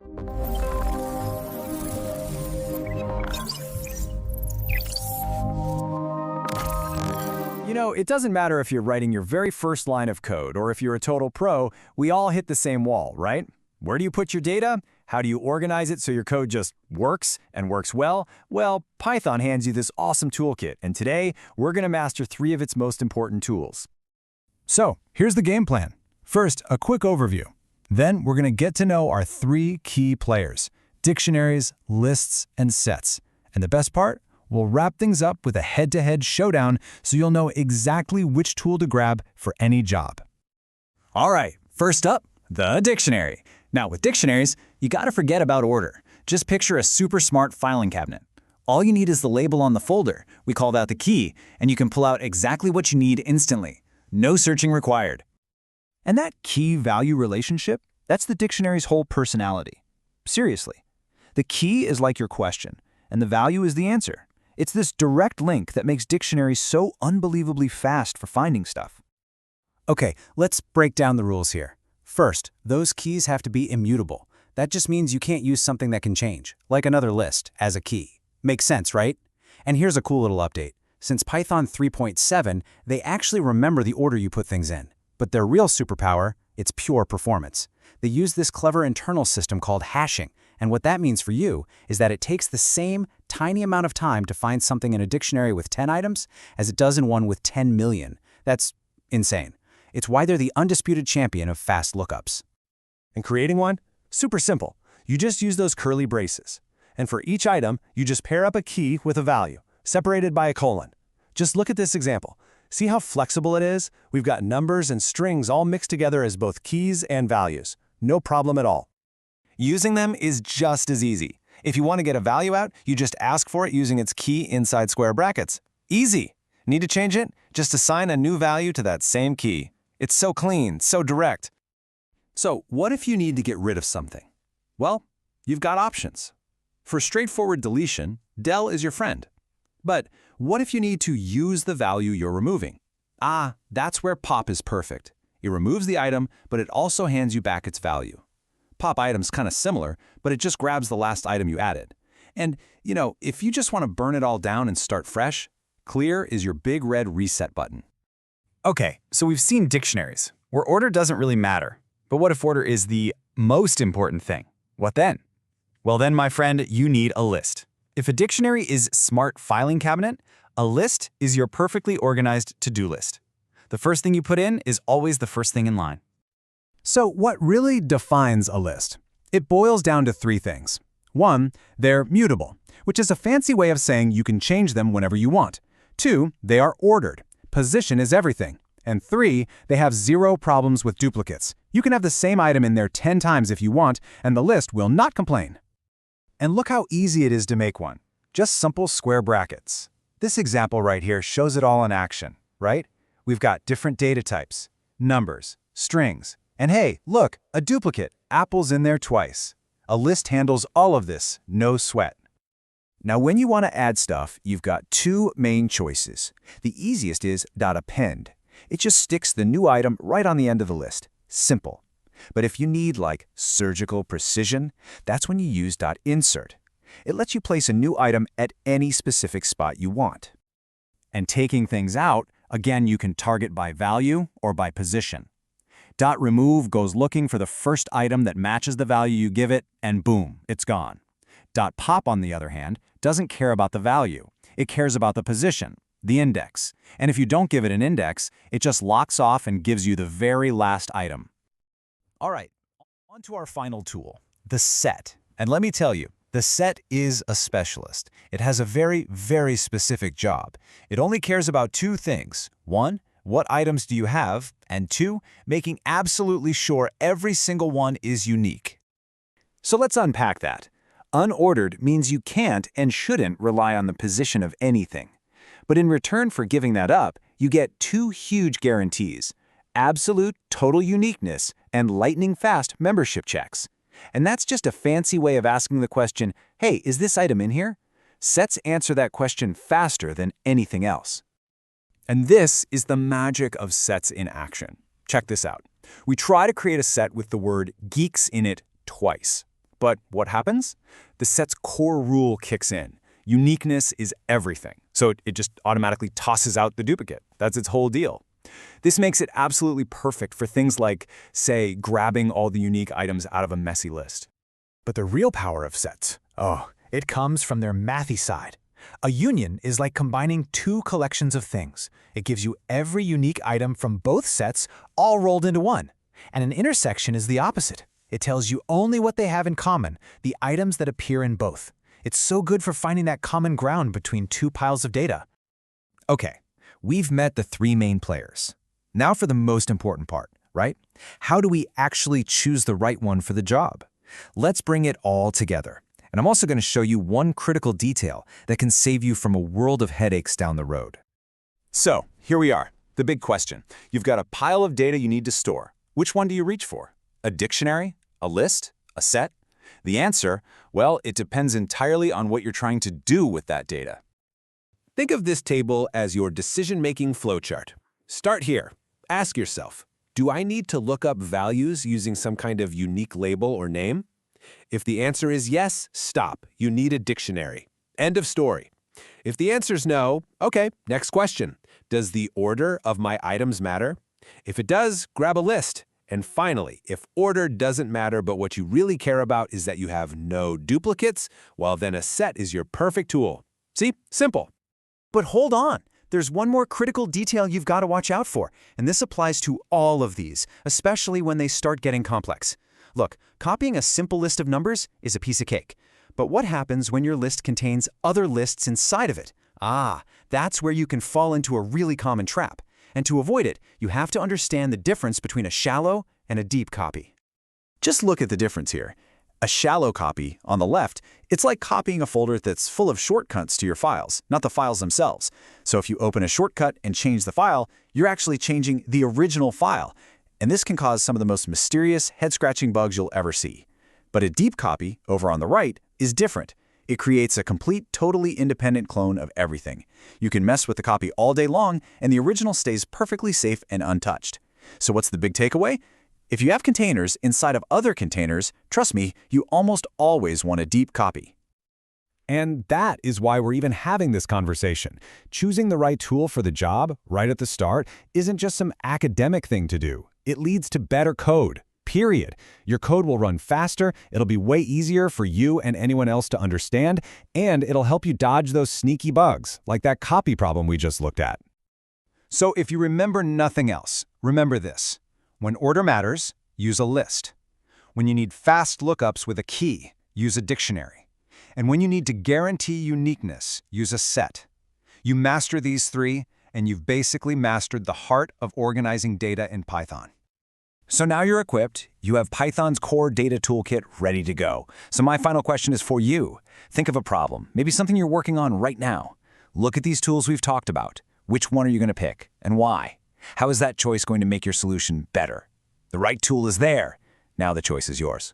You know, it doesn't matter if you're writing your very first line of code or if you're a total pro, we all hit the same wall, right? Where do you put your data? How do you organize it so your code just works and works well? Well, Python hands you this awesome toolkit, and today we're going to master 3 of its most important tools. So, here's the game plan. First, a quick overview. Then, we're going to get to know our 3 key players: dictionaries, lists, and sets. And the best part? We'll wrap things up with a head-to-head showdown so you'll know exactly which tool to grab for any job. All right, first up, the dictionary. Now, with dictionaries, you gotta forget about order. Just picture a super smart filing cabinet. All you need is the label on the folder. We call that the key, and you can pull out exactly what you need instantly. No searching required. And that key-value relationship, that's the dictionary's whole personality. Seriously. The key is like your question, and the value is the answer. It's this direct link that makes dictionaries so unbelievably fast for finding stuff. Okay, let's break down the rules here. First, those keys have to be immutable. That just means you can't use something that can change, like another list, as a key. Makes sense, right? And here's a cool little update. Since Python 3.7, they actually remember the order you put things in. But their real superpower, it's pure performance. They use this clever internal system called hashing, and what that means for you is that it takes the same tiny amount of time to find something in a dictionary with 10 items as it does in one with 10 million. That's insane. It's why they're the undisputed champion of fast lookups. And creating one? Super simple. You just use those curly braces. And for each item, you just pair up a key with a value, separated by a colon. Just look at this example. See how flexible it is? We've got numbers and strings all mixed together as both keys and values. No problem at all. Using them is just as easy. If you want to get a value out, you just ask for it using its key inside square brackets. Easy! Need to change it? Just assign a new value to that same key. It's so clean, so direct. So, what if you need to get rid of something? Well, you've got options. For straightforward deletion, del is your friend. But what if you need to use the value you're removing? That's where pop is perfect. It removes the item, but it also hands you back its value. Pop item's kind of similar, but it just grabs the last item you added. And, you know, if you just want to burn it all down and start fresh, clear is your big red reset button. Okay, so we've seen dictionaries, where order doesn't really matter. But what if order is the most important thing? What then? Well then, my friend, you need a list. If a dictionary is smart filing cabinet, a list is your perfectly organized to-do list. The first thing you put in is always the first thing in line. So what really defines a list? It boils down to 3 things. 1, they're mutable, which is a fancy way of saying you can change them whenever you want. 2, they are ordered. Position is everything. And 3, they have 0 problems with duplicates. You can have the same item in there 10 times if you want, and the list will not complain. And look how easy it is to make one. Just simple square brackets. This example right here shows it all in action, right? We've got different data types, numbers, strings, and hey, look, a duplicate, apples in there twice. A list handles all of this, no sweat. Now when you want to add stuff, you've got 2 main choices. The easiest is .append. It just sticks the new item right on the end of the list. Simple. But if you need like surgical precision, that's when you use .insert. It lets you place a new item at any specific spot you want. And taking things out, again, you can target by value or by position. .remove goes looking for the first item that matches the value you give it, and boom, it's gone. .pop, on the other hand, doesn't care about the value. It cares about the position, the index. And if you don't give it an index, it just locks off and gives you the very last item. All right, on to our final tool, the set. And let me tell you, the set is a specialist. It has a very, very specific job. It only cares about 2 things. 1, what items do you have? And 2, making absolutely sure every single one is unique. So let's unpack that. Unordered means you can't and shouldn't rely on the position of anything. But in return for giving that up, you get 2 huge guarantees: absolute total uniqueness and lightning-fast membership checks. And that's just a fancy way of asking the question, hey, is this item in here? Sets answer that question faster than anything else. And this is the magic of sets in action. Check this out. We try to create a set with the word geeks in it twice. But what happens? The set's core rule kicks in. Uniqueness is everything. So it just automatically tosses out the duplicate. That's its whole deal. This makes it absolutely perfect for things like, say, grabbing all the unique items out of a messy list. But the real power of sets, it comes from their mathy side. A union is like combining two collections of things. It gives you every unique item from both sets all rolled into one. And an intersection is the opposite. It tells you only what they have in common, the items that appear in both. It's so good for finding that common ground between two piles of data. Okay, we've met the three main players. Now for the most important part, right? How do we actually choose the right one for the job? Let's bring it all together. And I'm also going to show you one critical detail that can save you from a world of headaches down the road. So, here we are, the big question. You've got a pile of data you need to store. Which one do you reach for? A dictionary? A list? A set? The answer? Well, it depends entirely on what you're trying to do with that data. Think of this table as your decision-making flowchart. Start here. Ask yourself, do I need to look up values using some kind of unique label or name? If the answer is yes, stop. You need a dictionary. End of story. If the answer is no, okay, next question. Does the order of my items matter? If it does, grab a list. And finally, if order doesn't matter but what you really care about is that you have no duplicates, well then a set is your perfect tool. See? Simple. But hold on. There's one more critical detail you've got to watch out for, and this applies to all of these, especially when they start getting complex. Look, copying a simple list of numbers is a piece of cake. But what happens when your list contains other lists inside of it? That's where you can fall into a really common trap. And to avoid it, you have to understand the difference between a shallow and a deep copy. Just look at the difference here. A shallow copy, on the left, it's like copying a folder that's full of shortcuts to your files, not the files themselves. So if you open a shortcut and change the file, you're actually changing the original file. And this can cause some of the most mysterious, head-scratching bugs you'll ever see. But a deep copy, over on the right, is different. It creates a complete, totally independent clone of everything. You can mess with the copy all day long, and the original stays perfectly safe and untouched. So what's the big takeaway? If you have containers inside of other containers, trust me, you almost always want a deep copy. And that is why we're even having this conversation. Choosing the right tool for the job, right at the start, isn't just some academic thing to do. It leads to better code. Period. Your code will run faster, it'll be way easier for you and anyone else to understand, and it'll help you dodge those sneaky bugs, like that copy problem we just looked at. So if you remember nothing else, remember this. When order matters, use a list. When you need fast lookups with a key, use a dictionary. And when you need to guarantee uniqueness, use a set. You master these three, and you've basically mastered the heart of organizing data in Python. So now you're equipped, you have Python's core data toolkit ready to go. So my final question is for you. Think of a problem, maybe something you're working on right now. Look at these tools we've talked about. Which one are you going to pick, and why? How is that choice going to make your solution better? The right tool is there. Now the choice is yours.